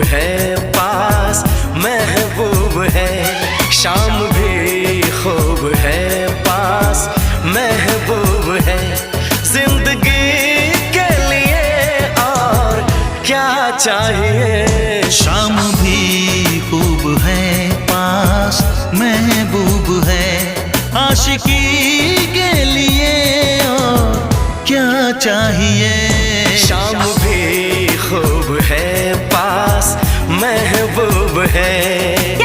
है पास महबूब है, शाम भी खूब है पास महबूब है। जिंदगी के लिए और क्या चाहिए। शाम भी खूब है पास महबूब है, आशिकी के लिए और क्या चाहिए। शाम भी खूब है पास महबूब है।